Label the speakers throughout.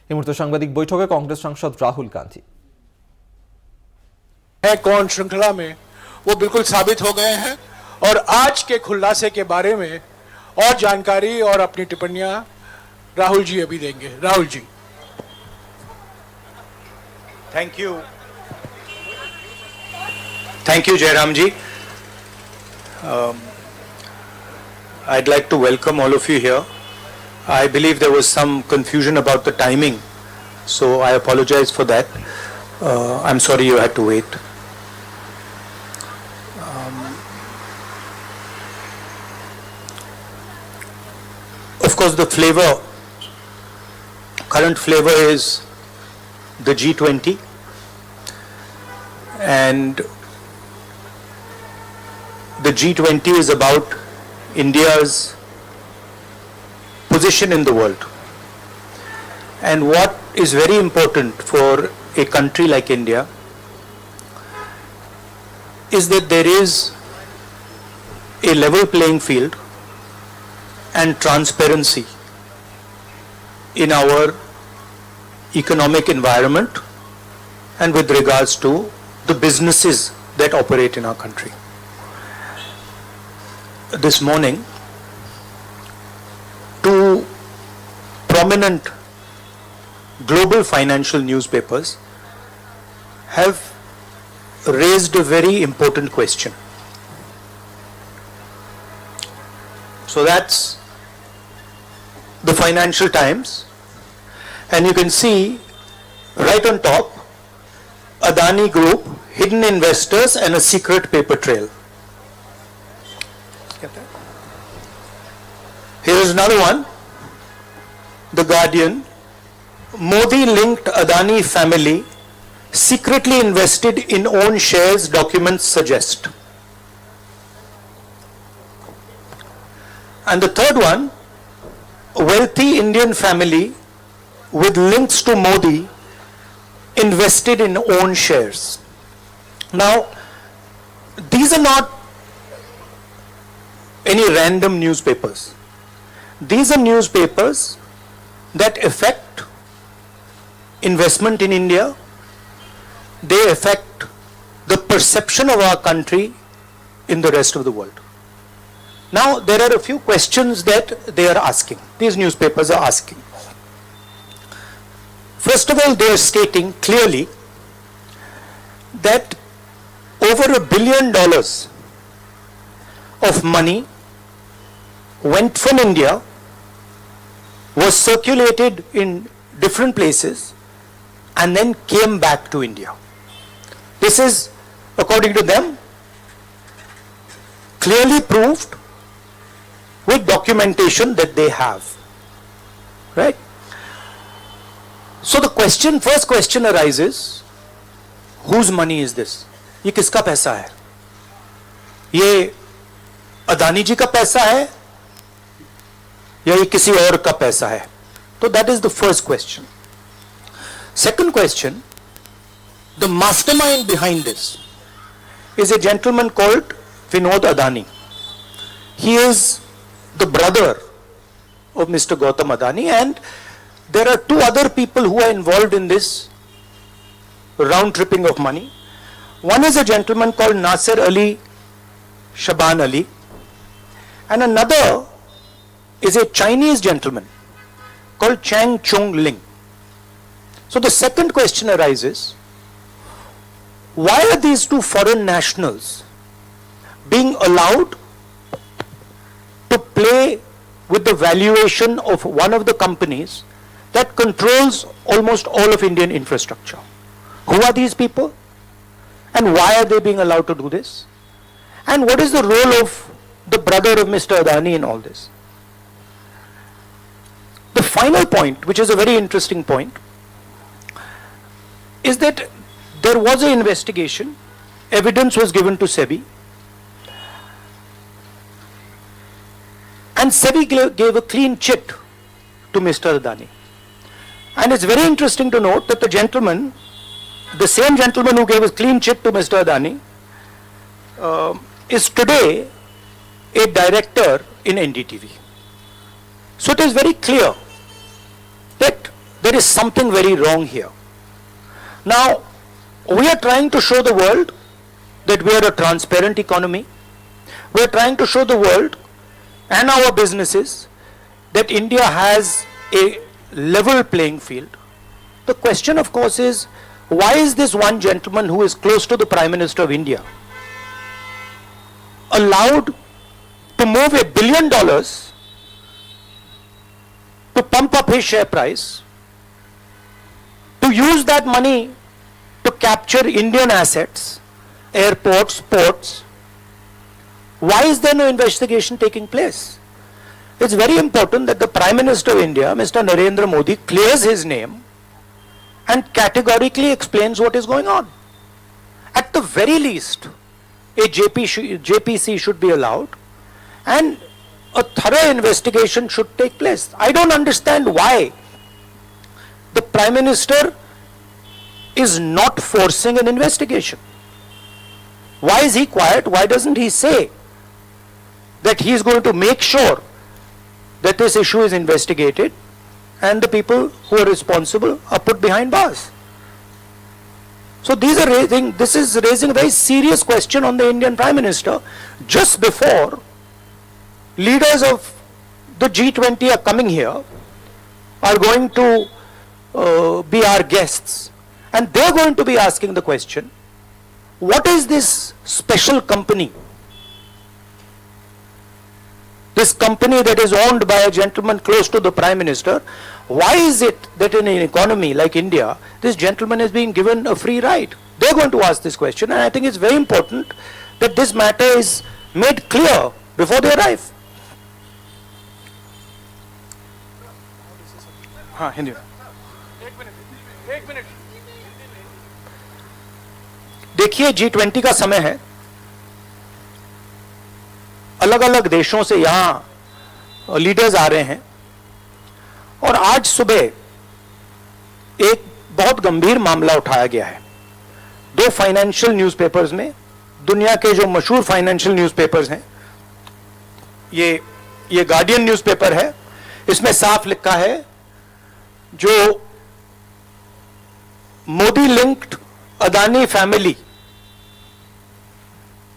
Speaker 1: এই মুহূর্তে সাংবাদিক বৈঠকে कांग्रेस सांसद राहुल गांधी
Speaker 2: है कौन श्रृंखला में वो बिल्कुल साबित हो गए हैं और आज के खुलासे के बारे में और जानकारी और अपनी टिप्पणियां राहुल जी अभी देंगे। Rahul ji.
Speaker 3: Thank you Jairam ji. I'd like to welcome all of you here. I believe there was some confusion about the timing, so I apologize for that. I'm sorry you had to wait. Of course, the current flavor is the G20, and the G20 is about India's position in the world. And what is very important for a country like India is that there is a level playing field and transparency in our economic environment and with regards to the businesses that operate in our country. This morning, two prominent global financial newspapers have raised a very important question. So that's the Financial Times, and you can see right on top, Adani Group, hidden investors and a secret paper trail. Here is another one, The Guardian, Modi linked Adani family, secretly invested in own shares, documents suggest. And the third one, wealthy Indian family with links to Modi invested in own shares. Now, these are not any random newspapers. These are newspapers that affect investment in India. They affect the perception of our country in the rest of the world. Now, there are a few questions that they are asking. These newspapers are asking. First of all, they are stating clearly that over $1 billion of money went from India, was circulated in different places, and then came back to India. This is, according to them, clearly proved with documentation that they have. Right? So the first question arises, whose money is this? ये किसका पैसा है? ये अदानी जी का पैसा है या ये किसी और का पैसा है? तो that is the first question. Second question, the mastermind behind this is a gentleman called Vinod Adani. He is the brother of Mr. Gautam Adani, and there are two other people who are involved in this round tripping of money. One is a gentleman called Nasir Ali Shaban Ali, and another is a Chinese gentleman called Chang Chung Ling. So the second question arises, why are these two foreign nationals being allowed to play with the valuation of one of the companies that controls almost all of Indian infrastructure? Who are these people? And why are they being allowed to do this? And what is the role of the brother of Mr. Adani in all this? The final point, which is a very interesting point, is that there was an investigation, evidence was given to SEBI, and SEBI gave a clean chit to Mr. Adani. And it's very interesting to note that the same gentleman who gave a clean chit to Mr. Adani is today a director in NDTV. So it is very clear that there is something very wrong here. Now, we are trying to show the world that we are a transparent economy. We are trying to show the world and our businesses that India has a level playing field. The question, of course, is why is this one gentleman who is close to the Prime Minister of India allowed to move $1 billion to pump up his share price, to use that money to capture Indian assets, airports, ports? Why is there no investigation taking place? It's very important that the Prime Minister of India, Mr. Narendra Modi, clears his name and categorically explains what is going on. At the very least, a JPC should be allowed and a thorough investigation should take place. I don't understand why the Prime Minister is not forcing an investigation. Why is he quiet? Why doesn't he say that he is going to make sure that this issue is investigated and the people who are responsible are put behind bars? So this is raising a very serious question on the Indian Prime Minister just before leaders of the G20 are coming here, are going to be our guests, and they're going to be asking the question, what is this special company? This company that is owned by a gentleman close to the Prime Minister, why is it that in an economy like India, this gentleman is being given a free ride? They're going to ask this question, and I think it's very important that this matter is made clear before they arrive. हाँ, हिंदी में। एक minute. देखिए, G20 का समय है, अलग अलग देशों से यहां लीडर्स आ रहे हैं, और आज सुबह एक बहुत गंभीर मामला उठाया गया है। दो फाइनेंशियल न्यूज़पेपर्स में, दुनिया के जो मशहूर फाइनेंशियल न्यूज़पेपर्स हैं, ये गार्डियन न्यूज़पेपर है, इसमें साफ लिखा है, जो Modi linked Adani family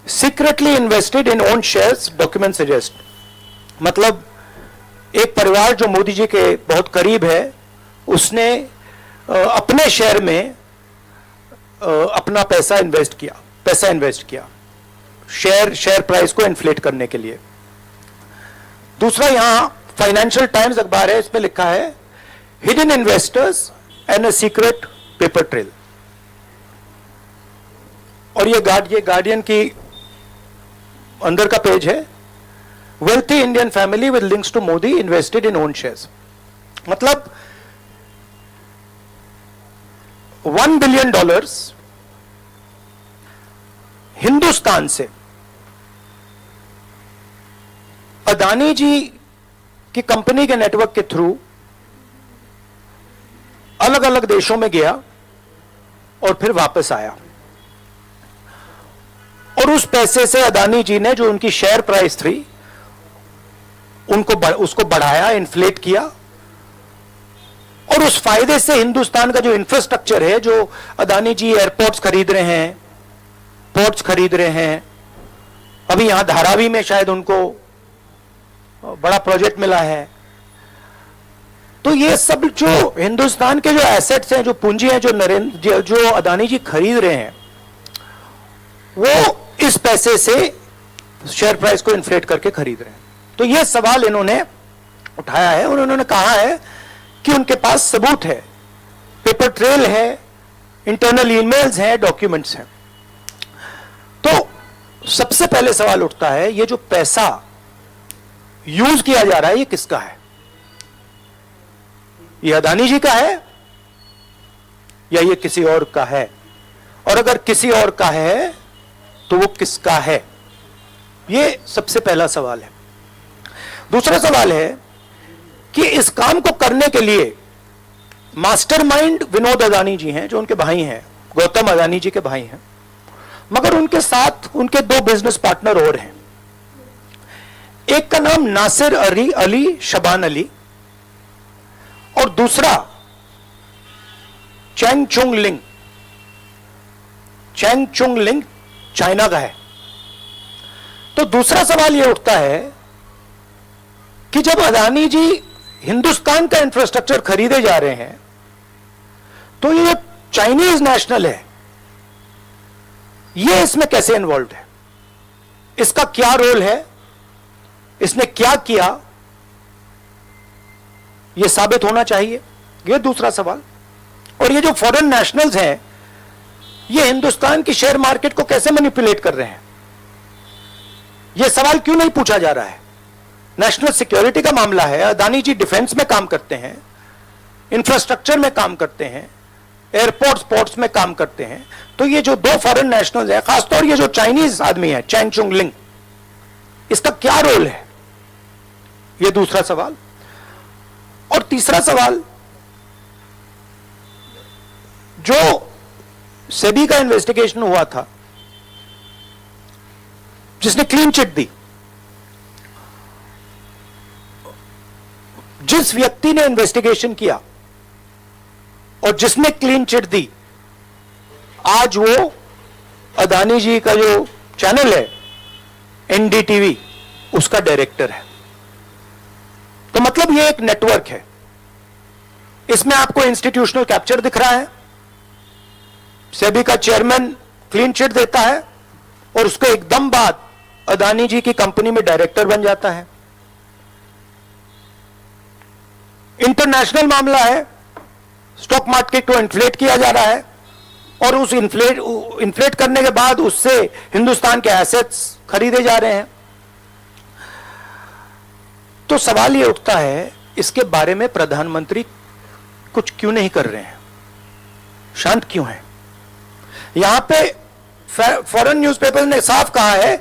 Speaker 3: secretly invested in own shares, document suggest. मतलब एक परिवार जो मोदी जी के बहुत करीब है, उसने अपने शेयर में अपना पैसा इन्वेस्ट किया शेयर प्राइस को इन्फ्लेट करने के लिए। दूसरा, यहां फाइनेंशियल टाइम्स अखबार है, इसमें लिखा है hidden investors and a secret paper trail. और ये गार्डियन की अंदर का पेज है, wealthy Indian family with links to Modi invested in own shares. मतलब $1 बिलियन हिंदुस्तान से अदानी जी की कंपनी के नेटवर्क के थ्रू अलग अलग देशों में गया और फिर वापस आया, और उस पैसे से अदानी जी ने, जो उनकी शेयर प्राइस थी, उसको बढ़ाया, इन्फ्लेट किया, और उस फायदे से हिंदुस्तान का जो इंफ्रास्ट्रक्चर है, जो अदानी जी एयरपोर्ट्स खरीद रहे हैं, पोर्ट्स खरीद रहे हैं, अभी यहां धारावी में शायद उनको बड़ा प्रोजेक्ट मिला है, तो ये सब जो हिंदुस्तान के जो एसेट्स हैं, जो पूंजी हैं, जो अदानी जी खरीद रहे हैं, वो इस पैसे से शेयर प्राइस को इन्फ्लेट करके खरीद रहे हैं। तो ये सवाल इन्होंने उठाया है, और उन्होंने कहा है कि उनके पास सबूत है, पेपर ट्रेल है, इंटरनल ईमेल्स हैं, डॉक्यूमेंट्स हैं। तो सबसे पहले सवाल उठता है, ये जो पैसा यूज किया जा रहा है, ये किसका है? ये अदानी जी का है या ये किसी और का है? और अगर किसी और का है तो वो किसका है? ये सबसे पहला सवाल है। दूसरा सवाल है कि इस काम को करने के लिए मास्टरमाइंड विनोद अदानी जी हैं, जो उनके भाई हैं, गौतम अदानी जी के भाई हैं, मगर उनके साथ उनके दो बिजनेस पार्टनर और हैं। एक का नाम नासिर अली शबान अली, और दूसरा चैंग चुंग लिंग, चैंग चुंग लिंग चाइना का है। तो दूसरा सवाल यह उठता है कि जब अदानी जी हिंदुस्तान का इंफ्रास्ट्रक्चर खरीदे जा रहे हैं, तो ये चाइनीज नेशनल है, ये इसमें कैसे इन्वॉल्व है, इसका क्या रोल है, इसने क्या किया, यह साबित होना चाहिए। यह दूसरा सवाल। और ये जो फॉरेन नेशनल्स हैं, ये हिंदुस्तान की शेयर मार्केट को कैसे मैनिपुलेट कर रहे हैं, यह सवाल क्यों नहीं पूछा जा रहा है? नेशनल सिक्योरिटी का मामला है। अदानी जी डिफेंस में काम करते हैं, इंफ्रास्ट्रक्चर में काम करते हैं, एयरपोर्ट्स पोर्ट्स में काम करते हैं। तो ये जो दो फॉरेन नेशनल्स हैं, खासतौर ये जो चाइनीज आदमी है चैंग चुंग लिंग, इसका क्या रोल है, ये दूसरा सवाल। और तीसरा सवाल, जो सेबी का इन्वेस्टिगेशन हुआ था जिसने क्लीन चिट दी, जिस व्यक्ति ने इन्वेस्टिगेशन किया और जिसने क्लीन चिट दी, आज वो अदानी जी का जो चैनल है एनडीटीवी, उसका डायरेक्टर है। तो मतलब ये एक नेटवर्क है। इसमें आपको इंस्टीट्यूशनल कैप्चर दिख रहा है, सेबी का चेयरमैन क्लीन चिट देता है और उसके एकदम बाद अदानी जी की कंपनी में डायरेक्टर बन जाता है। इंटरनेशनल मामला है, स्टॉक मार्केट को इन्फ्लेट किया जा रहा है और उस इन्फ्लेट करने के बाद उससे हिंदुस्तान के एसेट्स खरीदे जा रहे हैं। तो सवाल यह उठता है, इसके बारे में प्रधानमंत्री कुछ क्यों नहीं कर रहे हैं, शांत क्यों है? यहां पे फॉरेन न्यूज़पेपर ने साफ कहा है,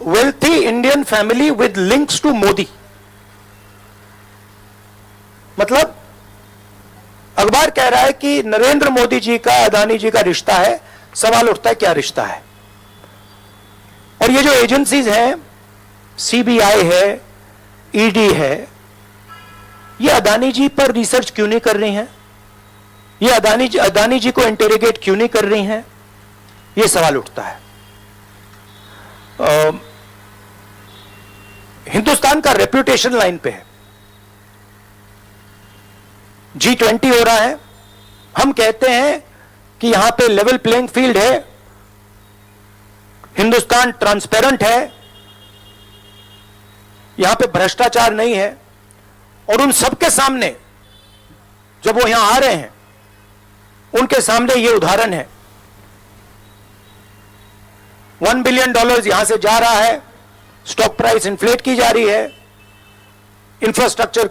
Speaker 3: wealthy Indian family with links to Modi. मतलब अखबार कह रहा है कि नरेंद्र मोदी जी का अदानी जी का रिश्ता है। सवाल उठता है क्या रिश्ता है? और ये जो एजेंसीज हैं, सीबीआई है, ईडी है, ये अदानी जी पर रिसर्च क्यों नहीं कर रही हैं? ये अदानी जी को इंटेरोगेट क्यों नहीं कर रही हैं? ये सवाल उठता है। हिंदुस्तान का रेप्यूटेशन लाइन पे है। G20 हो रहा है, हम कहते हैं कि यहां पे लेवल प्लेइंग फील्ड है, हिंदुस्तान ट्रांसपेरेंट है, यहां पे भ्रष्टाचार नहीं है। और उन सबके सामने जब वो यहां आ रहे हैं, उनके सामने ये उदाहरण है, $1 बिलियन यहां से जा रहा है, स्टॉक प्राइस इन्फ्लेट की जा रही है, इंफ्रास्ट्रक्चर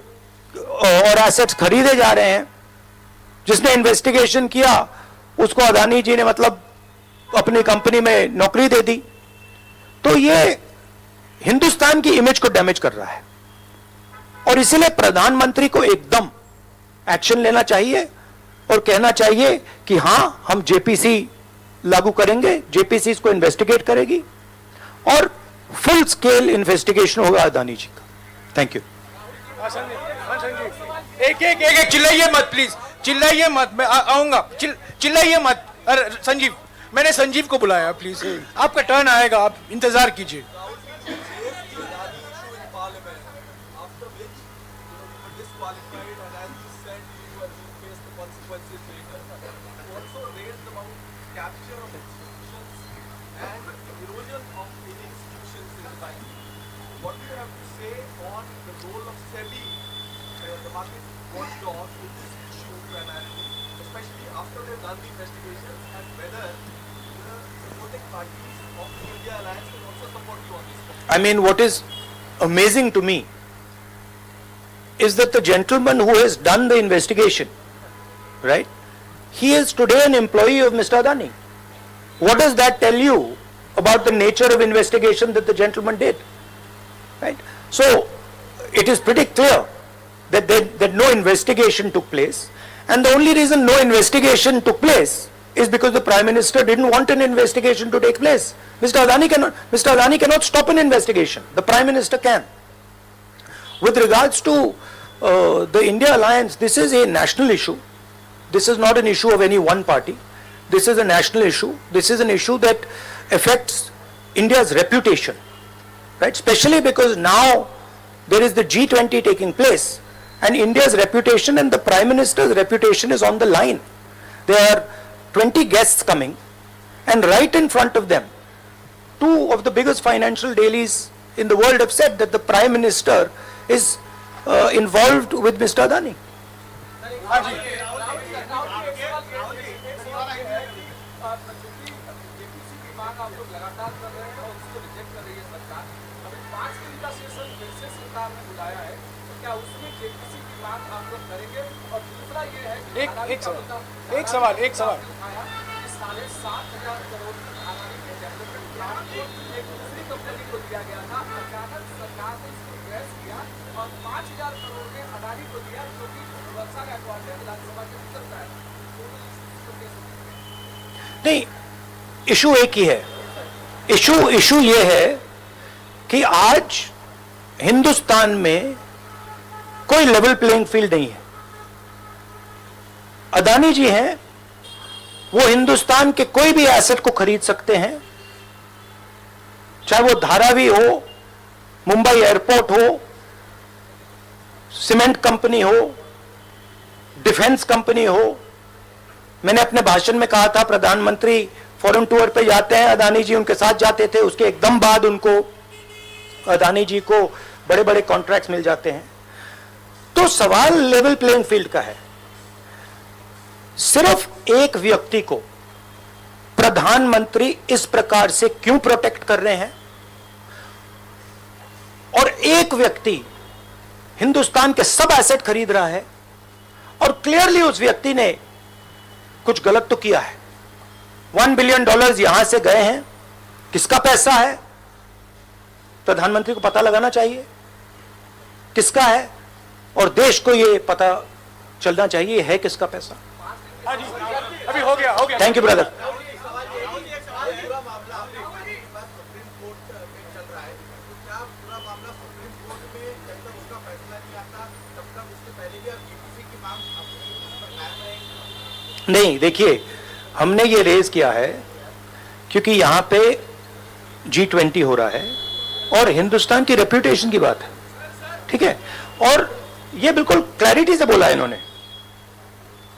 Speaker 3: और एसेट्स खरीदे जा रहे हैं। जिसने इन्वेस्टिगेशन किया उसको अदानी जी ने मतलब अपनी कंपनी में नौकरी दे दी। तो ये हिंदुस्तान की इमेज को डैमेज कर रहा है और इसीलिए प्रधानमंत्री को एकदम एक्शन लेना चाहिए और कहना चाहिए कि हां, हम जेपीसी लागू करेंगे, जेपीसी इसको इन्वेस्टिगेट करेगी और फुल स्केल इन्वेस्टिगेशन होगा अदानी जी का। Thank you.
Speaker 2: एक चिल्लाइए मत प्लीज, चिल्लाइए मत, मैं आऊंगा। चिल्लाइए मत। अरे संजीव, मैंने संजीव को बुलाया, प्लीज आपका टर्न आएगा, आप इंतजार कीजिए।
Speaker 3: I mean, what is amazing to me is that the gentleman who has done the investigation, right, he is today an employee of Mr. Adani. What does that tell you about the nature of investigation that the gentleman did? Right? So, it is pretty clear that no investigation took place, and the only reason no investigation took place is because the Prime Minister didn't want an investigation to take place. Mr. Adani cannot stop an investigation. The Prime Minister can. With regards to the India alliance, this is a national issue. This is not an issue of any one party. This is a national issue. This is an issue that affects India's reputation, right? Especially because now there is the G20 taking place, and India's reputation and the Prime Minister's reputation is on the line. There are 20 guests coming, and right in front of them, two of the biggest financial dailies in the world have said that the Prime Minister is involved with Mr. Adani.
Speaker 2: एक सवाल
Speaker 3: नहीं, issue एक ही है। Issue ये है कि आज हिंदुस्तान में कोई लेवल प्लेइंग फील्ड नहीं है। अदानी जी हैं, वो हिंदुस्तान के कोई भी एसेट को खरीद सकते हैं, चाहे वो धारावी हो, मुंबई एयरपोर्ट हो, सीमेंट कंपनी हो, डिफेंस कंपनी हो। मैंने अपने भाषण में कहा था प्रधानमंत्री फॉरेन टूर पे जाते हैं, अदानी जी उनके साथ जाते थे, उसके एकदम बाद उनको अदानी जी को बड़े बड़े कॉन्ट्रैक्ट्स मिल जाते हैं। तो सवाल लेवल प्लेइंग फील्ड का है। सिर्फ एक व्यक्ति को प्रधानमंत्री इस प्रकार से क्यों प्रोटेक्ट कर रहे हैं, और एक व्यक्ति हिंदुस्तान के सब एसेट खरीद रहा है, और क्लियरली उस व्यक्ति ने कुछ गलत तो किया है। $1 बिलियन यहां से गए हैं, किसका पैसा है? प्रधानमंत्री को पता लगाना चाहिए किसका है, और देश को यह पता चलना चाहिए है किसका पैसा।
Speaker 2: अभी हो गया
Speaker 3: थैंक यू ब्रदर। नहीं, देखिए, हमने ये रेज किया है क्योंकि यहां पे G20 हो रहा है और हिंदुस्तान की रेप्यूटेशन की बात है, ठीक है। और ये बिल्कुल क्लैरिटी से बोला है इन्होंने।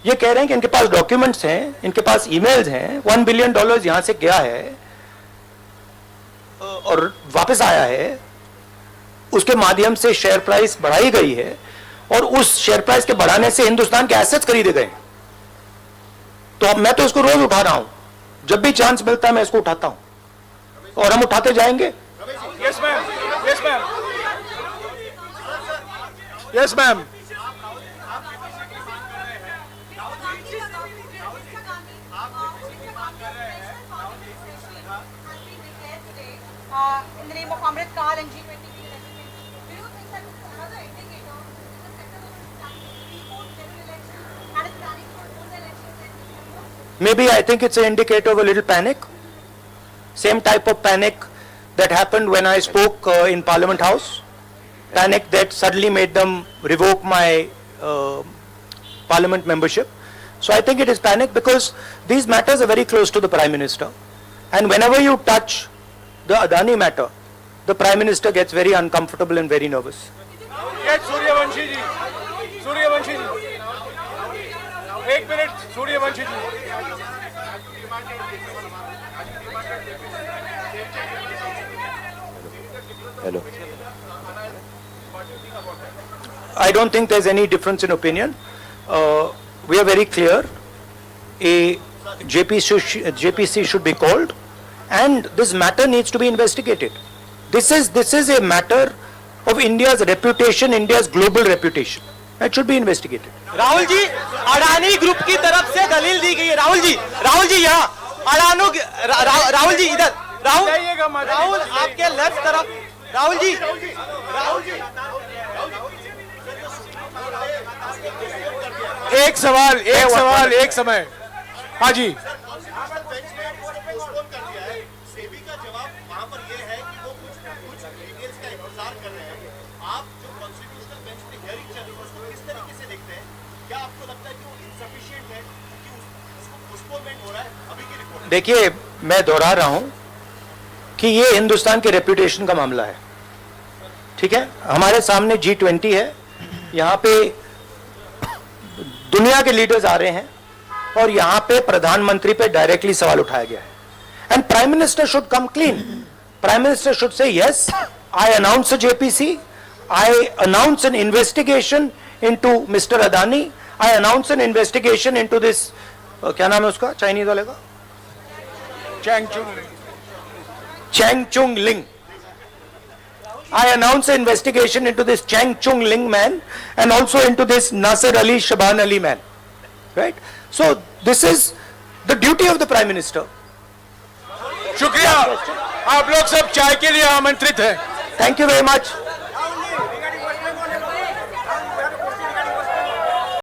Speaker 3: ये कह रहे हैं कि इनके पास डॉक्यूमेंट्स हैं, इनके पास ईमेल्स हैं, $1 बिलियन यहां से गया है और वापस आया है, उसके माध्यम से शेयर प्राइस बढ़ाई गई है, और उस शेयर प्राइस के बढ़ाने से हिंदुस्तान के एसेट्स खरीदे गए। तो अब मैं तो इसको रोज उठा रहा हूं, जब भी चांस मिलता है मैं इसको उठाता हूं, और हम उठाते जाएंगे।
Speaker 2: Yes ma'am, yes ma'am, yes ma'am.
Speaker 4: In the name of Amrit Kaal and G20 being represented, do you think that this is another indicator in the sector of general elections and it's planning for those elections in December?
Speaker 3: Maybe I think it's an indicator of a little panic. Same type of panic that happened when I spoke in Parliament House. Panic that suddenly made them revoke my Parliament membership. So I think it is panic because these matters are very close to the Prime Minister. And whenever you touch the Adani matter, the Prime Minister gets very uncomfortable and very nervous.
Speaker 2: Yes, Suryavanshi ji. Suryavanshi ji. एक minute, Suryavanshi ji.
Speaker 3: Hello. I don't think there's any difference in opinion. We are very clear. A JPC should be called, and this matter needs to be investigated. This is a matter of India's reputation, India's global reputation. It should be investigated.
Speaker 5: Rahul ji, Adani group की तरफ से दलील दी गई है। राहुल जी यहाँ राहुल जी इधर, राहुल आपके left तरफ, राहुल जी
Speaker 2: एक सवाल एक समय। हाँ जी,
Speaker 3: देखिए, मैं दोहरा रहा हूं कि ये हिंदुस्तान के रेपुटेशन का मामला है, ठीक है। हमारे सामने G20 है, यहां पे दुनिया के लीडर्स आ रहे हैं और यहां पे प्रधानमंत्री पे डायरेक्टली सवाल उठाया गया है। And prime minister should come clean. Prime minister should say yes, I announce JPC, I announce N investigation into mister Adani, I announce N investigation into this, क्या नाम है उसका चाइनीज वाले का, Chang Chung Ling. I announce an investigation into this Chang Chung Ling man and also into this Nasser Ali Shaban Ali man. Right? So this is the duty of the Prime Minister.
Speaker 2: शुक्रिया, आप लोग सब चाय के लिए आमंत्रित हैं।
Speaker 3: Thank you very much.